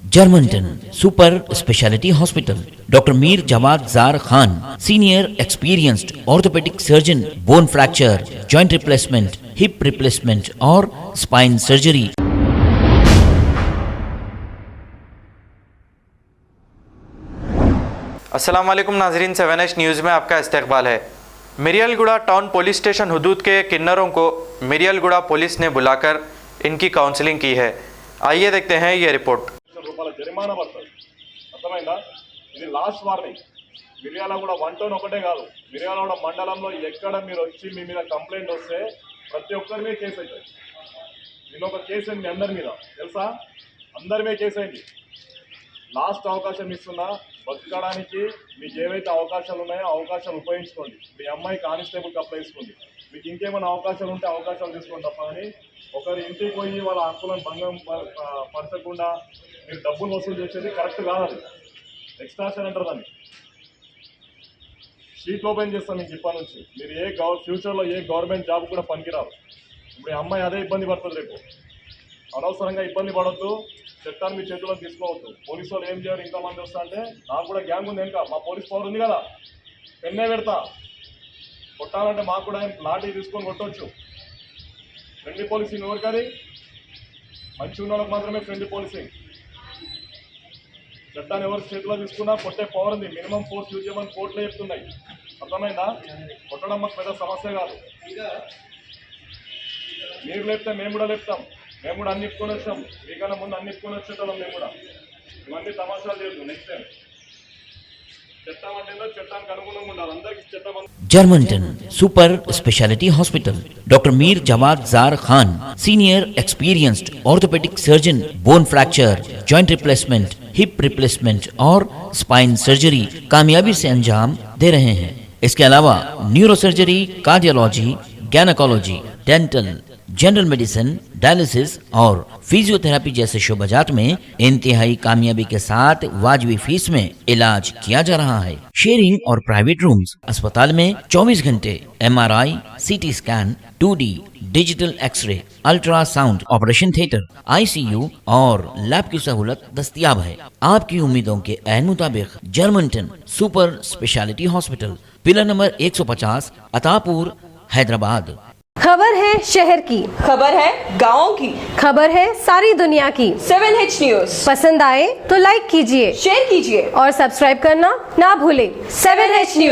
Germanton super speciality hospital, doctor Mir Jawad Zar Khan, senior experienced orthopaedic surgeon, bone fracture, joint replacement, hip replacement और spine surgery. अस्सलाम वालेकुम नाजरीन, 7H news में आपका इस्तकबाल है। मिरियालगुड़ा टाउन पुलिस स्टेशन हुदूद के किन्नरों को मिरियालगुड़ा पुलिस ने बुलाकर इनकी काउंसलिंग की है। आइए देखते हैं ये रिपोर्ट। రూపాయల జరిమానా పడుతుంది. అర్థమైందా? ఇది లాస్ట్ వార్నింగ్. మిర్యాలగూడ 1 టౌన్ ఒకటే కాదు, మిర్యాలగూడ మండలంలో ఎక్కడ మీరు వచ్చి మీ మీద కంప్లైంట్ వస్తే ప్రతి ఒక్కరి మీద కేసు అవుతుంది. నిన్న ఒక కేసు అయింది అందరి మీద, తెలుసా? అందరి మీద కేసు అయింది. లాస్ట్ అవకాశం ఇస్తున్నా, బతకడానికి మీకు ఏవైతే అవకాశాలు ఉన్నాయో అవకాశాలు ఉపయోగించుకోండి. మీ అమ్మాయి కానిస్టేబుల్కి అప్లై చేసుకోండి. మీకు ఇంకేమైనా అవకాశాలు ఉంటే అవకాశాలు తీసుకోండి తప్ప అని ఒకరి ఇంటికి పోయి వాళ్ళ హక్కులను భంగం పరచకుండా మీరు డబ్బులు వసూలు చేసేది కరెక్ట్ కాదు. అది ఎక్స్ట్రాషన్ అంటారు దాన్ని. షీట్ ఓపెన్ చేస్తాం మీకు ఇప్పటి నుంచి. మీరు ఫ్యూచర్లో ఏ గవర్నమెంట్ జాబ్ కూడా పనికిరాదు. ఇప్పుడు ఈ అమ్మాయి అదే ఇబ్బంది పడుతుంది. రేపు అనవసరంగా ఇబ్బంది పడవద్దు, చట్టాన్ని మీ చేతిలో తీసుకోవద్దు. పోలీసు వాళ్ళు ఏం చేయరు, ఇంతమంది వస్తా అంటే నాకు కూడా గ్యాంగ్ ఉంది వెనుక, మా పోలీస్ పవర్ ఉంది కదా, పెన్నే పెడతా. కొట్టాలంటే మాకు కూడా లాఠీ తీసుకొని కొట్టవచ్చు. ఫ్రెండ్లీ పోలీసింగ్ ఎవరికి? అది మంచి ఉన్న వాళ్ళకి మాత్రమే ఫ్రెండ్లీ పోలీసింగ్. చట్టాన్ని ఎవరు చేతిలో తీసుకున్నా కొట్టే పవర్ ఉంది. మినిమం ఫోర్స్ యూజ్ చేయమని కోర్టులో చెప్తున్నాయి. అర్థమైందా? కొట్టడం మాకు పెద్ద సమస్య కాదు. మీరు లేపితే మేము కూడా లేపుతాం. మేము కూడా అన్ని ఇప్పుకొని వచ్చాం. మీకన్నా ముందు అన్ని ఇప్పుకొని వచ్చేటోళ్ళం మేము కూడా. ఇవన్నీ తమాషాలు చేయదు. నెక్స్ట్ టైం చట్టం అంటే చట్టానికి అనుగుణంగా ఉండాలి. అందరికీ చట్టం. Germanten super speciality hospital, doctor Mir Jawad Zar Khan, senior experienced orthopaedic surgeon, bone fracture, joint replacement, hip replacement और स्पाइन सर्जरी कामयाबी से अंजाम दे रहे हैं। इसके अलावा neuro surgery, cardiology, gynaecology, dental, general medicine, dialysis और फिजियोथेरेपी जैसे शोबाजात में इंतहाई कामयाबी के साथ वाजबी फीस में इलाज किया जा रहा है। शेयरिंग और प्राइवेट रूम्स, अस्पताल में 24 घंटे MRI, CT scan, 2D digital x-ray, ultrasound, operation theatre, ICU और लैब की सहूलत दस्तयाब है। आपकी उम्मीदों के ऐन मुताबिक Germanten super speciality hospital, pillar number 150, Attapur, Hyderabad. खबर है शहर की, खबर है गाँव की, खबर है सारी दुनिया की। 7H न्यूज़ पसंद आए तो लाइक कीजिए, शेयर कीजिए और सब्सक्राइब करना ना भूलें। 7H news.